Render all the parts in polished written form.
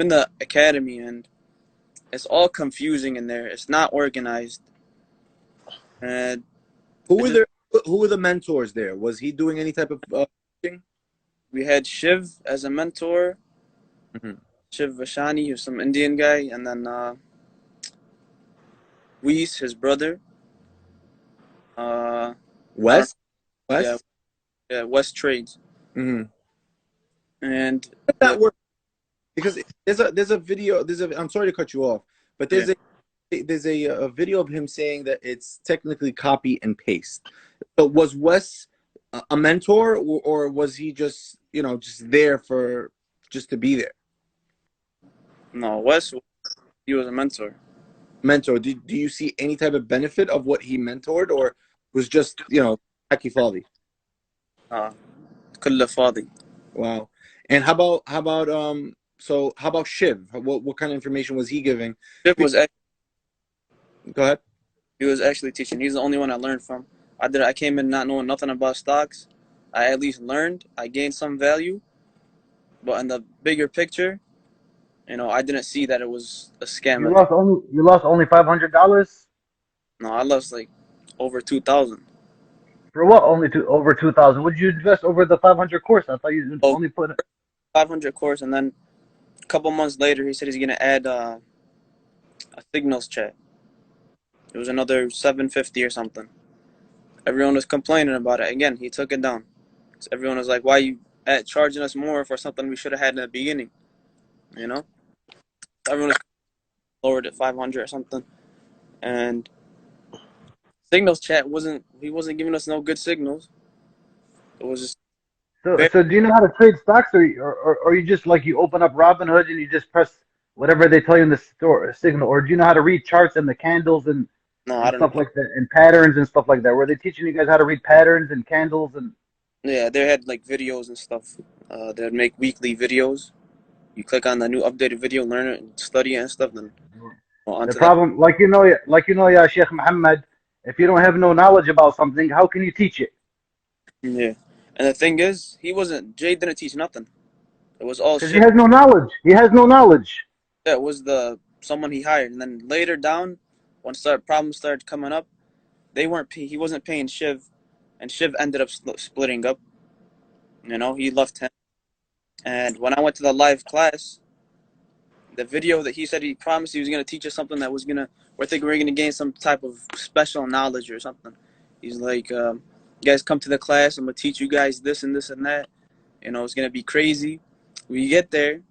in the academy, and it's all confusing in there. It's not organized, and Who it were just, the who were the mentors there? Was he doing any type of thing? we had Shiv as a mentor, Mhm. Shiv Vashani, who's some Indian guy, and then Weiss, his brother. I don't. West? Yeah, West? yeah, West Trades, Mm-hmm. and That the work because there's a video. I'm sorry to cut you off, but yeah. there's a video of him saying that it's technically copy and paste. So was Wes a mentor, or was he just just there for just to be there? No, West, he was a mentor. Mentor. Do you see any type of benefit of what he mentored, or was just hacky folly? Uh, كله فاضي. Wow. And how about Shiv? What kind of information was he giving? Shiv was Go ahead. He was actually teaching. He's the only one I learned from. I came in not knowing nothing about stocks. I at least learned. I gained some value, but in the bigger picture, I didn't see that it was a scam. You lost only $500 No, I lost like over 2,000. for what? Only over 2,000. Would you invest over the 500 course? I thought you Oh, only put. 500 course, and then a couple months later, he said he's gonna add a signals chat. It was another 750 or something. Everyone was complaining about it. Again, he took it down. So everyone was like, "Why you charging us more for something we should have had in the beginning?" You know, everyone was lowered at 500 or something, and signals chat wasn't. He wasn't giving us no good signals. It was just So very. so do you know how to trade stocks, or you just like you open up Robinhood and you just press whatever they tell you in the store signal, or do you know how to read charts and the candles No, I and don't stuff know. like that and patterns and stuff like that? Were they teaching you guys how to read patterns and candles and? Yeah, they had like videos and stuff. They'd make weekly videos. You click on the new updated video, learn it, and study it and stuff. Then go on The to that. problem, yeah, Sheikh Muhammad, if you don't have no knowledge about something, how can you teach it? Yeah, and the thing is, he wasn't. Jay didn't teach nothing. It was all Because he shit. has no knowledge. He has no knowledge. That was the someone he hired, and then later down, when problems started coming up, they weren't. He wasn't paying Shiv, and Shiv ended up splitting up. He left him. And when I went to the live class, the video that he said he promised he was going to teach us something that was going to, I think we were going to gain some type of special knowledge or something. He's like, you guys come to the class, I'm going to teach you guys this and this and that. It's going to be crazy. We get there,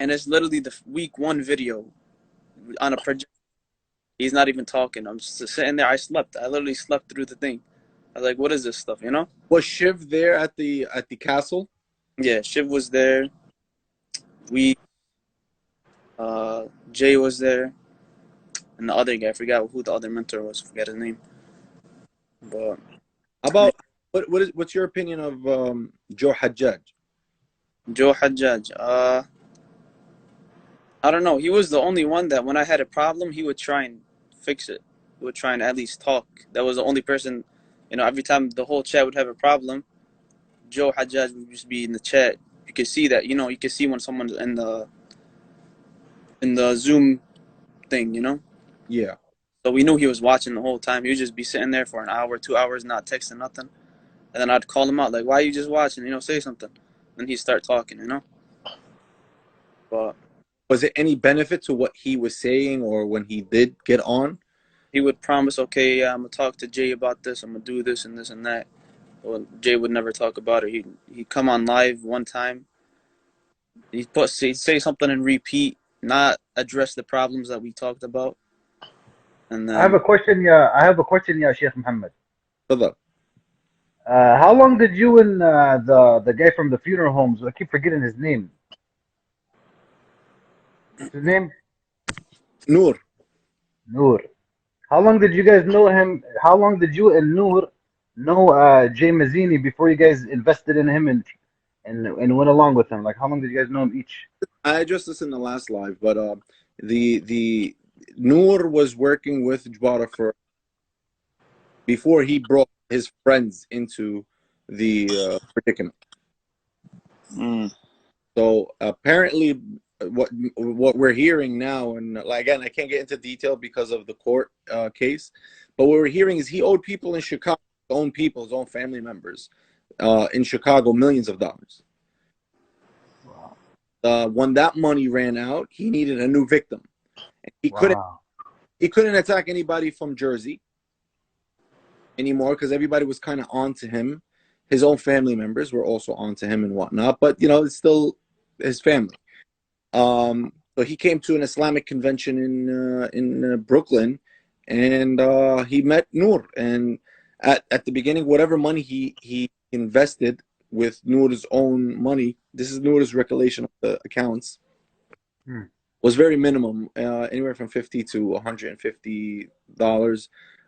and it's literally the week one video on a project. He's not even talking. I'm just sitting there. I slept. I literally slept through the thing. I was like, what is this stuff? Was Shiv there at the castle? Yeah, Shiv was there. We, Jay was there. And the other guy, I forgot who the other mentor was. I forgot his name. But How about what's your opinion of Joe Hajjaj? Joe Hajjaj, I don't know. He was the only one that when I had a problem, he would try and fix it. He would try and at least talk. That was the only person. Every time the whole chat would have a problem, Joe Hajjaj would just be in the chat. You could see that. You could see when someone's in the Zoom thing. Yeah. So we knew he was watching the whole time. He would just be sitting there for an hour, 2 hours, not texting nothing. And then I'd call him out, like, why are you just watching? Say something. Then he'd start talking. But Was it any benefit to what he was saying, or when he did get on? he would promise, okay, yeah, I'm going to talk to Jay about this. I'm going to do this and this and that. Well, Jay would never talk about it. He'd come on live one time. He'd say something and repeat, not address the problems that we talked about. And I have then a question, yeah. I have a question, yeah, Sheikh Muhammad. Brother. How long did you and the guy from the funeral homes? I keep forgetting his name. What's his name? Noor. Noor. How long did you guys know him? How long did you and Noor know Jay Mazini before you guys invested in him and went along with him? Like, how long did you guys know him each? I just listened to the last live, but the Noor was working with Jbara before he brought his friends into the predicament. mm, So apparently, what we're hearing now, and like, again, I can't get into detail because of the court case, but what we're hearing is he owed people in Chicago, his own people, his own family members, in Chicago, millions of dollars. Wow. When that money ran out, he needed a new victim. He couldn't Wow. he couldn't attack anybody from Jersey anymore because everybody was kind of on to him. His own family members were also on to him and whatnot, but it's still his family. So he came to an Islamic convention in Brooklyn, and he met Noor. And at the beginning, whatever money he invested with Noor's own money, this is Noor's recollection of the accounts, was very minimum, anywhere from $50 to $150,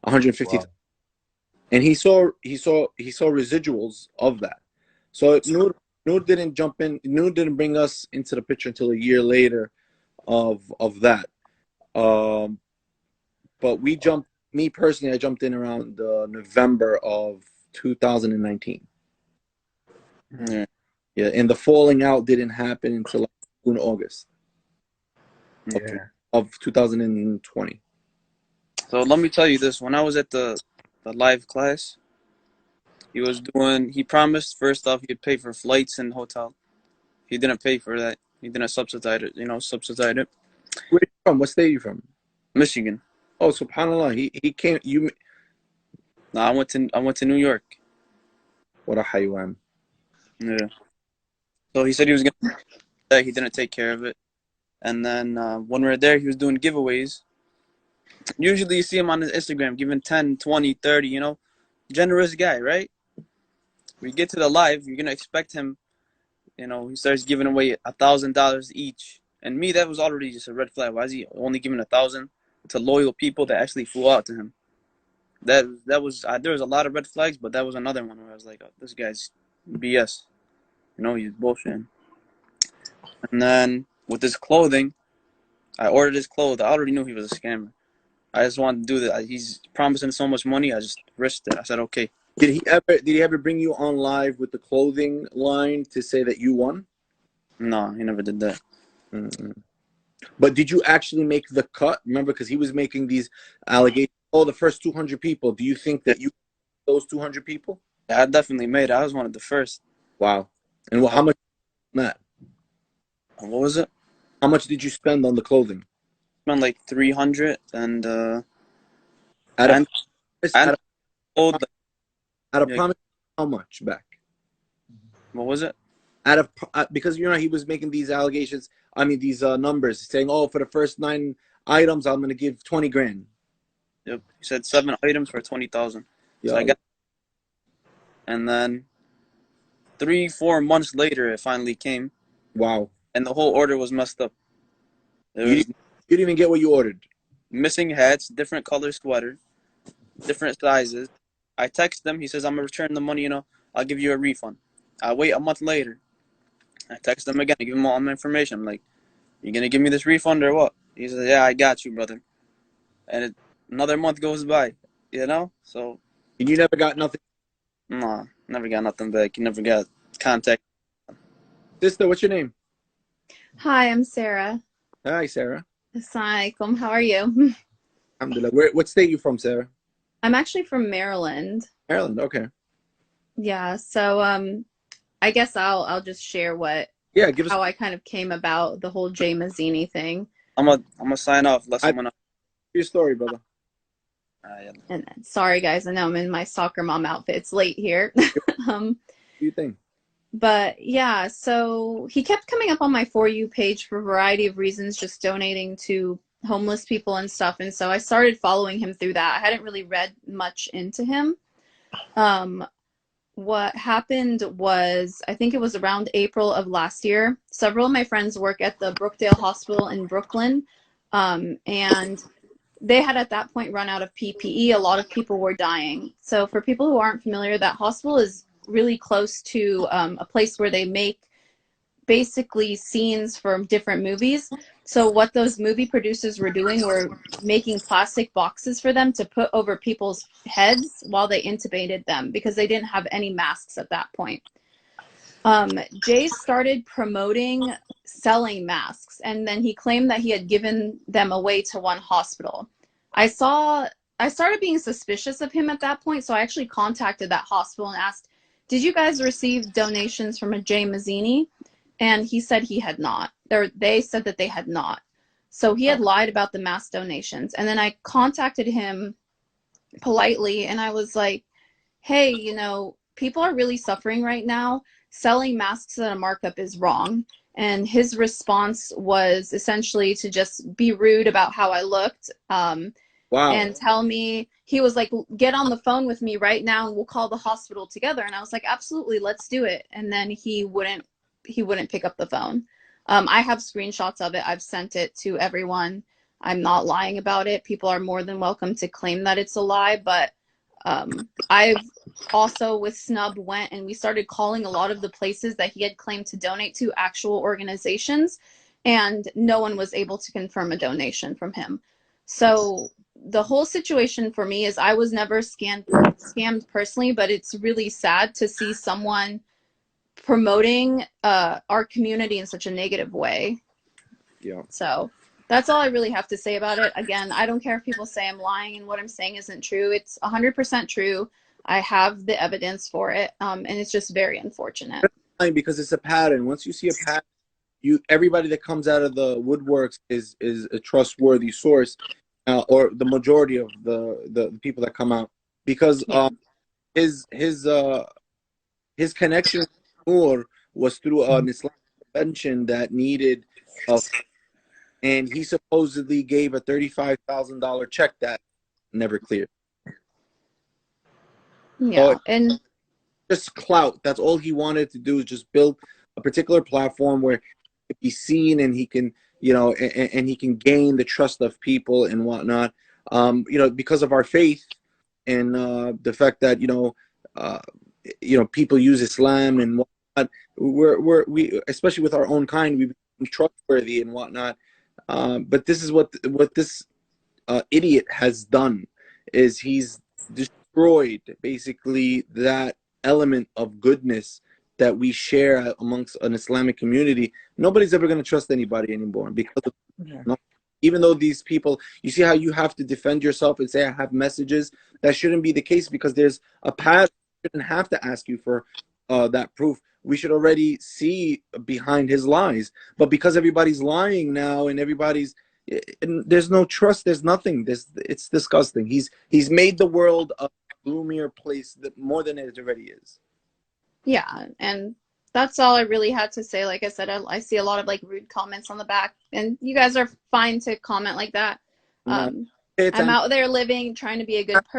150. Wow. And he saw residuals of that. So Noor didn't jump in. Noor didn't bring us into the picture until a year later of that. But we jumped. Me personally, I jumped in around November of 2019. Yeah. Yeah, and the falling out didn't happen until like June, August Yeah. of 2020. So let me tell you this: when I was at the live class, he promised first off he'd pay for flights and hotel. He didn't pay for that. He didn't subsidize it. Subsidize it. Where are you from? What state are you from? Michigan. Oh, subhanallah, he came. No, I went to New York. What a haywan. Yeah. So he said he was gonna. That he didn't take care of it, and then when we were there, he was doing giveaways. Usually, you see him on his Instagram giving 10, 20, 30. Generous guy, right? We get to the live, you're gonna expect him. He starts giving away $1,000 each, and me, that was already just a red flag. Why is he only giving 1,000 to loyal people that actually flew out to him? That was there was a lot of red flags, but that was another one where I was like, oh, this guy's BS. He's bullshitting. And then with his clothing, I ordered his clothes. I already knew he was a scammer. I just wanted to do that. He's promising so much money. I just risked it. I said, okay. Did he ever bring you on live with the clothing line to say that you won? No, he never did that. Mm-hmm. But did you actually make the cut? Remember, because he was making these allegations. Oh, the first 200 people. Do you think that you those 200 people? Yeah, I definitely made it. I was one of the first. Wow. And how much on that? What was it? How much did you spend on the clothing? Spent like 300 and Out of promise, how much back? What was it? Because he was making these allegations. I mean, these numbers saying, oh, for the first 9 items, I'm going to give 20 grand. Yep. He said 7 items for 20,000. So I got, and then 3-4 months later, it finally came. Wow. And the whole order was messed up. You didn't even get what you ordered. Missing hats, different color sweater, different sizes. I text him. He says, I'm going to return the money, I'll give you a refund. I wait a month later. I text him again. I give him all my information. I'm like, you going to give me this refund or what? He says, yeah, I got you, brother. And another month goes by, So. And you never got nothing? No, never got nothing back. You never got contact. Sister, what's your name? Hi, I'm Sarah. Hi, Sarah. Assalamu alaikum. How are you? Alhamdulillah. What state are you from, Sarah? I'm actually from Maryland. Maryland, okay. Yeah, so I guess I'll just share how I kind of came about the whole Jay Mazini thing. I'm gonna sign off. Let someone else. Your story, brother. And sorry guys, I know I'm in my soccer mom outfit. It's late here. What do you think? But yeah, so he kept coming up on my For You page for a variety of reasons, just donating to homeless people and stuff. And so I started following him through that. I hadn't really read much into him. What happened was, I think it was around April of last year, several of my friends work at the Brookdale Hospital in Brooklyn. And they had at that point run out of PPE. A lot of people were dying. So for people who aren't familiar, that hospital is really close to a place where they make basically scenes from different movies. So what those movie producers were doing were making plastic boxes for them to put over people's heads while they intubated them because they didn't have any masks at that point. Jay started promoting selling masks, and then he claimed that he had given them away to one hospital. I started being suspicious of him at that point, so I actually contacted that hospital and asked, did you guys receive donations from a Jay Mazini? And he said he had not. They said that they had not. So he had lied about the mask donations. And then I contacted him politely, and I was like, hey, you know, people are really suffering right now. Selling masks at a markup is wrong. And his response was essentially to just be rude about how I looked, Wow. and tell me, he was like, get on the phone with me right now and we'll call the hospital together. And I was like, absolutely, let's do it. And then he wouldn't pick up the phone. I have screenshots of it. I've sent it to everyone. I'm not lying about it. People are more than welcome to claim that it's a lie, but I've also, with Snub, went and we started calling a lot of the places that he had claimed to donate to, actual organizations, and no one was able to confirm a donation from him. So the whole situation for me is I was never scammed personally, but it's really sad to see someone promoting our community in such a negative way. Yeah. So that's all I really have to say about it. Again, I don't care if people say I'm lying and what I'm saying isn't true. It's 100% true. I have the evidence for it, and it's just very unfortunate. Because it's a pattern. Once you see a pattern, everybody that comes out of the woodworks is a trustworthy source, or the majority of the people that come out, because Yeah. his connection with Noor was through an Islamic convention that needed and he supposedly gave a $35,000 check that never cleared. Yeah, and just clout. That's all he wanted to do, is just build a particular platform where he can be seen and he can, you know, and he can gain the trust of people and whatnot. You know, because of our faith and the fact that people use Islam and whatnot. We especially with our own kind, we become trustworthy and whatnot. But this is what this idiot has done, is he's destroyed basically that element of goodness that we share amongst an Islamic community. Nobody's ever going to trust anybody anymore because of, even though these people, you see how you have to defend yourself and say I have messages. That shouldn't be the case, because there's a path. We shouldn't have to ask you for that proof. We should already see behind his lies. But because everybody's lying now and everybody's, and there's no trust, there's nothing. It's disgusting. He's made the world a gloomier place that more than it already is. yeah, and that's all I really had to say. Like I said, I see a lot of like rude comments on the back, and you guys are fine to comment like that. No, I'm out there living, trying to be a good person.